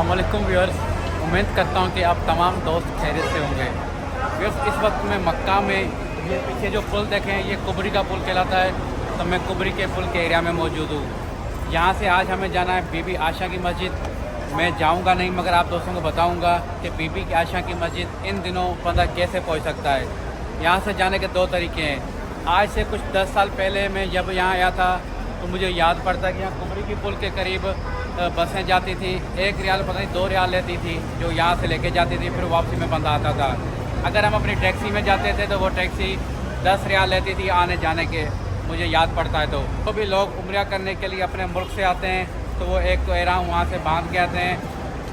अस्सलामुअलैकुम व्यूअर्स, उम्मीद करता हूँ कि आप तमाम दोस्त खैरियत से होंगे। व्यूअर्स, इस वक्त मैं मक्का में ये पीछे जो पुल देखें, ये कुबरी का पुल कहलाता है। तो मैं कुबरी के पुल के एरिया में मौजूद हूँ। यहाँ से आज हमें जाना है बीबी आशा की मस्जिद। मैं जाऊँगा नहीं, मगर आप दोस्तों को बताऊँगा कि बीबी की आशा की मस्जिद इन दिनों बंदा कैसे पहुँच सकता है। यहाँ से जाने के दो तरीके हैं। आज से कुछ 10 साल पहले मैं जब यहाँ आया था तो मुझे याद पड़ता है कि यहाँ कुबरी की पुल के करीब बसें जाती थी। 1 रियाल पता नहीं 2 रियाल लेती थी, जो यहाँ से लेके जाती थी, फिर वापसी में बंदा आता था। अगर हम अपनी टैक्सी में जाते थे तो वो टैक्सी 10 रियाल लेती थी आने जाने के, मुझे याद पड़ता है। तो भी लोग उम्रा करने के लिए अपने मुल्क से आते हैं तो वो एक तो एहराम वहाँ से बांध के आते हैं।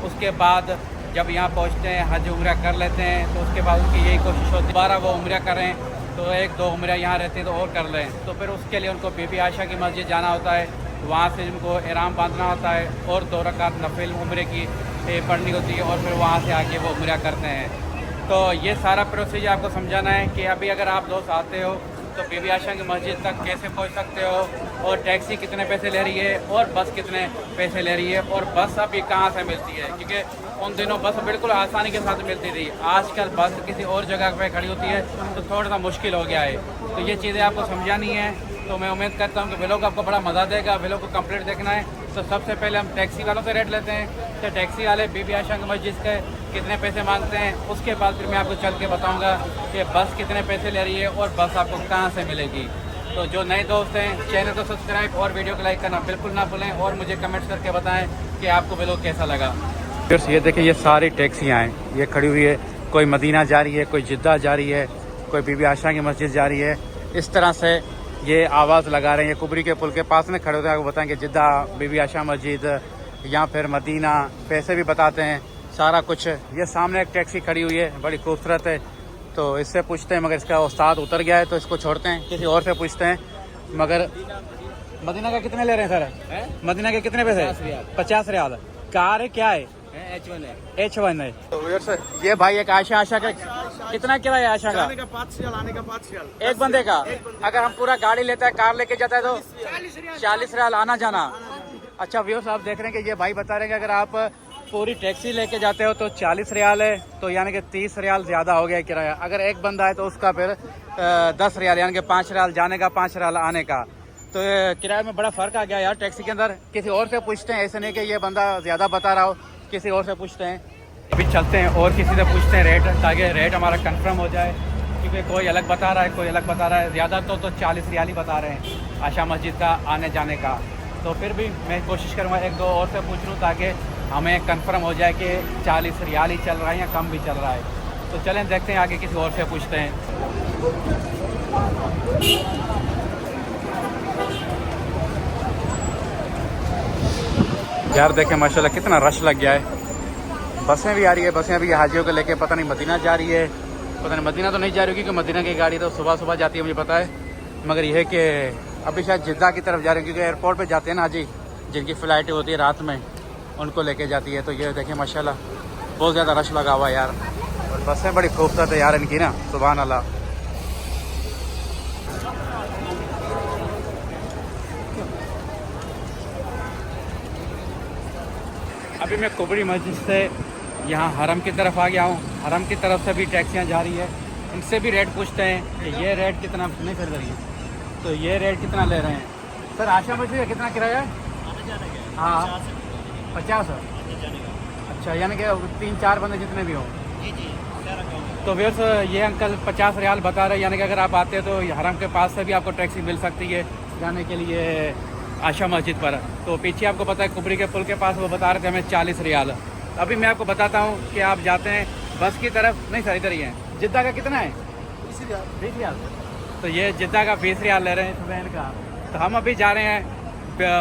उसके बाद जब यहाँ पहुँचते हैं हज उम्रा कर लेते हैं, तो उसके बाद उनकी यही कोशिश होती है दोबारा वो उम्रा करें, तो 1-2 उम्रा यहाँ रहती है तो और कर लें। तो फिर उसके लिए उनको बीबी आशा की मस्जिद जाना होता है, वहाँ से उनको एहराम बांधना होता है और 2 रकात नफिल उम्रे की पढ़नी होती है, और फिर वहाँ से आके वो उम्रा करते हैं। तो ये सारा प्रोसीजर आपको समझाना है कि अभी अगर आप दोस्त आते हो तो बीबी आशा की मस्जिद तक कैसे पहुँच सकते हो, और टैक्सी कितने पैसे ले रही है, और बस कितने पैसे ले रही है, और बस अभी कहाँ से मिलती है, क्योंकि उन दिनों बस बिल्कुल आसानी के साथ मिलती थी। आजकल बस किसी और जगह पे खड़ी होती है तो थोड़ा सा मुश्किल हो गया है। तो ये चीज़ें आपको समझानी है। तो मैं उम्मीद करता हूँ कि व्लॉग आपको बड़ा मज़ा देगा। व्लॉग को कंप्लीट देखना है तो सबसे पहले हम टैक्सी वालों से रेट लेते हैं तो टैक्सी वाले बीबी आशा की मस्जिद के कितने पैसे मांगते हैं। उसके बाद फिर मैं आपको चल के बताऊँगा कि बस कितने पैसे ले रही है और बस आपको कहाँ से मिलेगी। तो जो नए दोस्त हैं, चैनल को सब्सक्राइब और वीडियो को लाइक करना बिल्कुल ना भूलें, और मुझे कमेंट्स करके बताएं कि आपको व्लॉग कैसा लगा। फिर ये देखिए, ये सारी टैक्सियाँ हैं, ये खड़ी हुई है। कोई मदीना जा रही है, कोई जिद्दा जा रही है, कोई बीबी आशा की मस्जिद जा रही है। इस तरह से ये आवाज़ लगा रहे हैं। ये कुबरी के पुल के पास में खड़े होते हैं, आपको बताएंगे जिद्दा, बीबी आशा मस्जिद या फिर मदीना, पैसे भी बताते हैं, सारा कुछ। ये सामने एक टैक्सी खड़ी हुई है, बड़ी खूबसूरत है, तो इससे पूछते हैं, मगर इसका उस्ताद उतर गया है तो इसको छोड़ते हैं, किसी और से पूछते हैं। मगर मदीना का कितने ले रहे हैं सर? मदीना के कितने पैसे? 50 रियाल। कार है, क्या है? H1 है। तो ये भाई एक आशा का कितना किराया है आशा का? 5 रियाल, आने का 5 रियाल एक बंदे का। अगर हम पूरा गाड़ी लेते हैं, कार लेके जाता है तो 40 रियाल आना जाना। अच्छा व्यूअर्स, आप देख रहे हैं कि ये भाई बता रहे हैं कि अगर आप पूरी टैक्सी लेके जाते हो तो 40 रियाल है, तो यानी कि 30 रियाल ज़्यादा हो गया किराया। अगर एक बंदा है तो उसका फिर 10 रियाल, यानी कि 5 रियाल जाने का, 5 रियाल आने का। तो किराए में बड़ा फ़र्क आ गया यार टैक्सी के अंदर। किसी और से पूछते हैं, ऐसे नहीं कि ये बंदा ज़्यादा बता रहा हो, किसी और से पूछते हैं। अभी चलते हैं और किसी से पूछते हैं रेट, ताकि रेट हमारा कंफर्म हो जाए, क्योंकि कोई अलग बता रहा है, कोई अलग बता रहा है। ज़्यादा तो 40 रियाल ही बता रहे हैं आशा मस्जिद का आने जाने का। तो फिर भी मैं कोशिश करूँगा 1-2 और से पूछ लूँ, ताकि हमें कंफर्म हो जाए कि 40 रियाल ही चल रहा है या कम भी चल रहा है। तो चलें देखते हैं, आगे किसी और से पूछते हैं। यार देखें माशाल्लाह कितना रश लग गया है। बसें भी आ रही है, बसें अभी हाजियों को लेके पता नहीं मदीना जा रही है, पता नहीं मदीना तो नहीं जा रही होगी, क्योंकि मदीना की गाड़ी तो सुबह सुबह जाती है, मुझे पता है। मगर यह है कि अभी शायद जिद्दा की तरफ जा रही है, क्योंकि एयरपोर्ट पे जाते हैं ना हाजी, जिनकी फ़्लाइटें होती है रात में, उनको लेके जाती है। तो ये देखें माशाल्लाह बहुत ज़्यादा रश लगा हुआ है यार, और बसें बड़ी खूबसूरत है यार इनकी ना, सुभान अल्लाह। अभी मैं कुबरी मस्जिद से यहाँ हरम की तरफ आ गया हूँ। हरम की तरफ से भी टैक्सियाँ जा रही है, इनसे भी रेट पूछते हैं कि ये रेट कितना नहीं कर रही है, तो ये रेट कितना ले रहे हैं। सर आशा मस्जिद का कितना किराया है? हाँ 50। अच्छा, यानी कि 3-4 बंदे जितने भी हों। तो भैया ये अंकल 50 रियाल बता रहे हैं, यानी कि अगर आप आते हैं तो हरम के पास से भी आपको टैक्सी मिल सकती है जाने के लिए आशा मस्जिद पर। तो पीछे आपको पता है कुबरी के पुल के पास वो बता रहे थे हमें 40 रियाल। अभी मैं आपको बताता हूँ कि आप जाते हैं बस की तरफ, नहीं सर इधर ही है। जिद्दा का कितना है? 20 रियाल। तो ये जिद्दा का 20 रियाल ले रहे हैं वैन का। तो हम अभी जा रहे हैं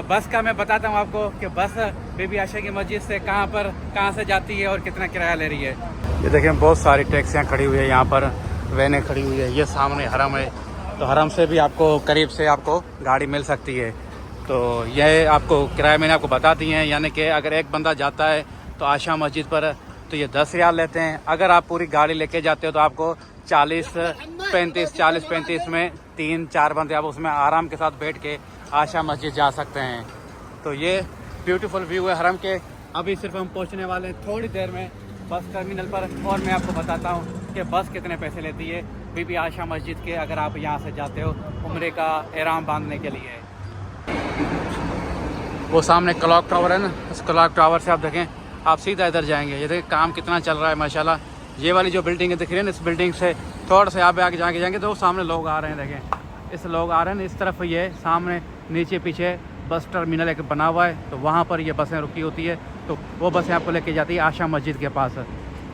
बस का। मैं बताता हूँ आपको कि बस बीबी आशा की मस्जिद से कहाँ से जाती है और कितना किराया ले रही है। ये देखें बहुत सारी टैक्सियाँ खड़ी हुई है यहाँ पर, वैनें खड़ी हुई है। ये सामने हरम है, तो हरम से भी आपको करीब से आपको गाड़ी मिल सकती है। तो यह आपको किराया मैंने आपको बता दिए हैं, यानी कि अगर एक बंदा जाता है तो आशा मस्जिद पर तो ये 10 रियाल लेते हैं। अगर आप पूरी गाड़ी लेके जाते हो तो आपको 40-35 में 3-4 बंदे आप उसमें आराम के साथ बैठ के आशा मस्जिद जा सकते हैं। तो ये ब्यूटीफुल व्यू है हरम के। अभी सिर्फ हम पहुंचने वाले हैं थोड़ी देर में बस टर्मिनल पर, और मैं आपको बताता हूं कि बस कितने पैसे लेती है बीबी आयशा मस्जिद के, अगर आप यहां से जाते हो उम्रे का एहराम बांधने के लिए। वो सामने क्लॉक टावर है ना, उस क्लॉक टावर से आप देखें, आप सीधा इधर जाएंगे। ये देखें काम कितना चल रहा है माशाल्लाह। ये वाली जो बिल्डिंग है दिख रही है ना, इस बिल्डिंग से थोड़ा सा आगे आगे जाके जाएंगे तो सामने लोग आ रहे हैं। देखें इस लोग आ रहे हैं इस तरफ, ये सामने नीचे पीछे बस टर्मिनल एक बना हुआ है, तो वहाँ पर ये बसें रुकी होती है, तो वो बसें आपको लेके जाती है आयशा मस्जिद के पास।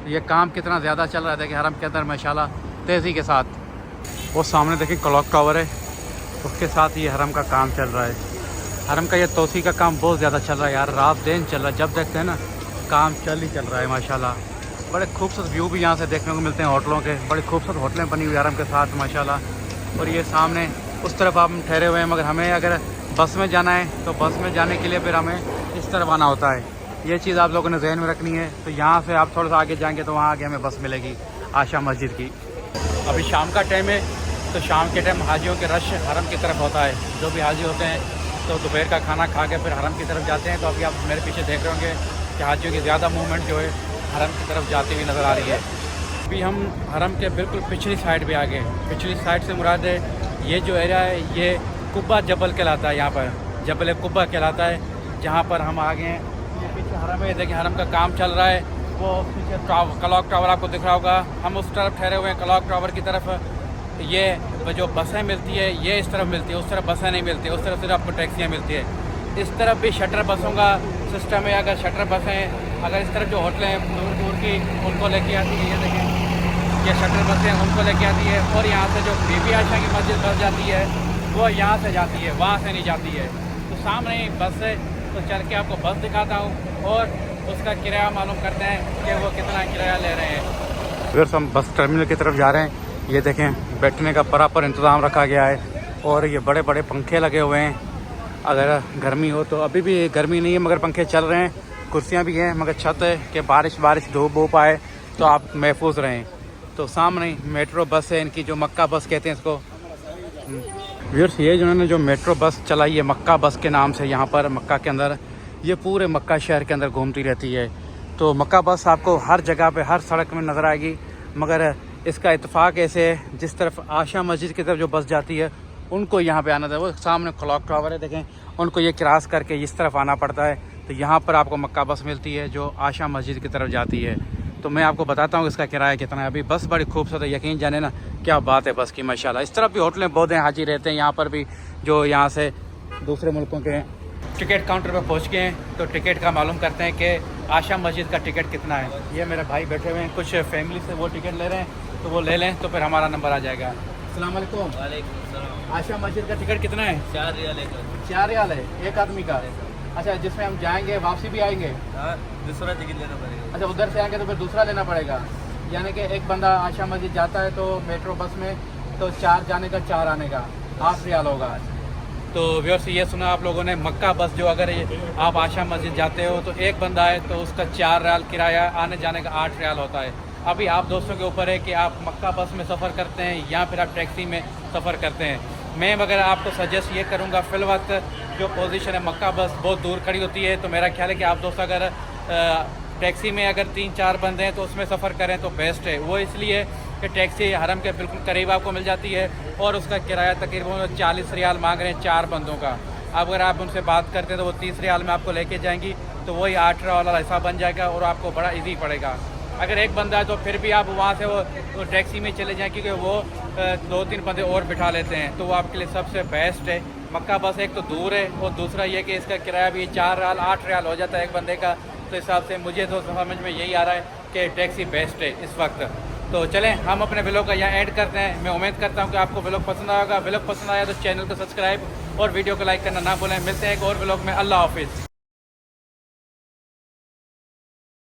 ये काम कितना ज़्यादा चल रहा है देखिए हरम के अंदर माशाल्लाह तेज़ी के साथ। वो सामने देखिए क्लॉक टावर है, उसके साथ ये हरम का काम चल रहा है। हरम का ये तोसी का काम बहुत ज़्यादा चल रहा है यार, रात दिन चल रहा है। जब देखते हैं ना काम चल ही चल रहा है माशाल्लाह। बड़े खूबसूरत व्यू भी यहाँ से देखने को मिलते हैं होटलों के, बड़ी खूबसूरत होटलें बनी हुई हरम के साथ माशाल्लाह। और ये सामने उस तरफ आप ठहरे हुए हैं, मगर हमें अगर बस में जाना है तो बस में जाने के लिए फिर हमें इस तरफ आना होता है। ये चीज़ आप लोगों ने जहन में रखनी है। तो यहाँ से आप थोड़ा सा आगे जाएंगे तो वहाँ आगे हमें बस मिलेगी आयशा मस्जिद की। अभी शाम का टाइम है, तो शाम के टाइम हाजियों के रश हरम की तरफ होता है। जो भी हाजी होते हैं तो दोपहर का खाना खा के फिर हरम की तरफ जाते हैं। तो अभी आप मेरे पीछे देख रहे होंगे कि हाजियों की ज़्यादा मूवमेंट जो है हरम की तरफ जाती हुई नज़र आ रही है। अभी हम हरम के बिल्कुल पिछली साइड पे आ गए। पिछली साइड से मुराद है ये जो एरिया है ये कुब्बा जबल कहलाता है, यहाँ पर जबल कुब्बा कहलाता है, जहाँ पर हम आ गए हैं। ये पीछे हरम है, देखिए हरम का काम चल रहा है। वो पीछे क्लॉक टावर आपको दिख रहा होगा, हम उस तरफ ठहरे हुए हैं क्लॉक टावर की तरफ। ये जो बसें मिलती है ये इस तरफ मिलती है, उस तरफ बसें नहीं मिलती, उस तरफ सिर्फ आपको टैक्सियाँ मिलती है। इस तरफ भी शटर बसों का सिस्टम है। अगर शटर बसें अगर इस तरफ जो होटलें हैं दूर दूर की उनको लेके आती है, ये देखें ये शटर बसें उनको लेके आती है। और यहाँ से जो बीबी आयशा की मस्जिद बस जाती है वो यहाँ से जाती है, वहाँ से नहीं जाती है। तो सामने ही बस है, तो चल के आपको बस दिखाता हूँ और उसका किराया मालूम करते हैं कि वो कितना किराया ले रहे हैं। फिर हम बस टर्मिनल की तरफ जा रहे हैं। ये देखें बैठने का बराबर इंतज़ाम रखा गया है और ये बड़े बड़े पंखे लगे हुए हैं। अगर गर्मी हो तो, अभी भी गर्मी नहीं है मगर पंखे चल रहे हैं, कुर्सियाँ भी हैं, मगर छत है कि बारिश धूप आए तो आप महफूज रहें। तो सामने मेट्रो बस है इनकी, जो मक्का बस कहते हैं इसको। व्यूअर्स ये जिन्होंने जो मेट्रो बस चलाई है मक्का बस के नाम से, यहाँ पर मक्का के अंदर, ये पूरे मक्का शहर के अंदर घूमती रहती है। तो मक्का बस आपको हर जगह पे हर सड़क में नज़र आएगी, मगर इसका इत्तेफाक ऐसे है जिस तरफ आयशा मस्जिद की तरफ जो बस जाती है उनको यहाँ पे आना था। वो सामने क्लॉक टावर है देखें, उनको ये क्रॉस करके इस तरफ आना पड़ता है। तो यहाँ पर आपको मक्का बस मिलती है जो आयशा मस्जिद की तरफ जाती है। तो मैं आपको बताता हूँ इसका किराया कितना है। अभी बस बड़ी खूबसूरत है, यकीन जाने ना क्या बात है बस की माशाल्लाह। इस तरफ भी होटलें बहुत हैं, हाजी रहते हैं यहाँ पर भी जो यहाँ से दूसरे मुल्कों के हैं। टिकट काउंटर पर पहुँच गए हैं तो टिकट का मालूम करते हैं कि आयशा मस्जिद का टिकट कितना है। ये मेरे भाई बैठे हुए हैं, कुछ फैमिली से वो टिकट ले रहे हैं, तो वो ले लें तो फिर हमारा नंबर आ जाएगा। अस्सलाम वालेकुम। आयशा मस्जिद का टिकट कितना है? 4 रियाल है। 4 रियाल है एक आदमी का। अच्छा, जिसमें हम जाएंगे वापसी भी आएंगे? दूसरा टिकट लेना पड़ेगा। अच्छा, उधर से आएंगे तो फिर दूसरा लेना पड़ेगा। यानी कि एक बंदा आयशा मस्जिद जाता है तो मेट्रो बस में तो 4 जाने का 4 आने का 8 रियाल होगा। तो व्यूअर्स ये सुना आप लोगों ने, मक्का बस जो अगर आप आयशा मस्जिद जाते हो तो एक बंदा है तो उसका 4 रियाल किराया, आने जाने का 8 रियाल होता है। अभी आप दोस्तों के ऊपर है कि आप मक्का बस में सफ़र करते हैं या फिर आप टैक्सी में सफ़र करते हैं। मैं मगर आपको सजेस्ट ये करूँगा, फ़िल वक्त जो पोजीशन है मक्का बस बहुत दूर खड़ी होती है, तो मेरा ख्याल है कि आप दोस्त अगर टैक्सी में अगर 3-4 बंदे हैं तो उसमें सफ़र करें तो बेस्ट है। वो इसलिए कि टैक्सी हरम के बिल्कुल करीब आपको मिल जाती है और उसका किराया तकरीबन 40 रियाल मांग रहे हैं 4 बंदों का। अगर आप उनसे बात करते हैं तो वो 30 रियाल में आपको लेके जाएंगी, तो वही 8 रियाल वाला हिसाब बन जाएगा और आपको बड़ा ईजी पड़ेगा। अगर एक बंदा है तो फिर भी आप वहाँ से वो टैक्सी में चले जाएँ, क्योंकि वो 2-3 बंदे और बिठा लेते हैं, तो वो आपके लिए सबसे बेस्ट है। मक्का बस एक तो दूर है और दूसरा ये कि इसका किराया भी 4 रियाल 8 रियाल हो जाता है एक बंदे का। तो हिसाब से मुझे तो समझ में यही आ रहा है कि टैक्सी बेस्ट है इस वक्त। तो चलें हम अपने व्लॉग का यहाँ ऐड करते हैं। मैं उम्मीद करता हूँ कि आपको व्लॉग पसंद आएगा। व्लॉग पसंद आया तो चैनल को सब्सक्राइब और वीडियो को लाइक करना ना भूलें। मिलते हैं एक और व्लॉग में। अल्लाह हाफिज़।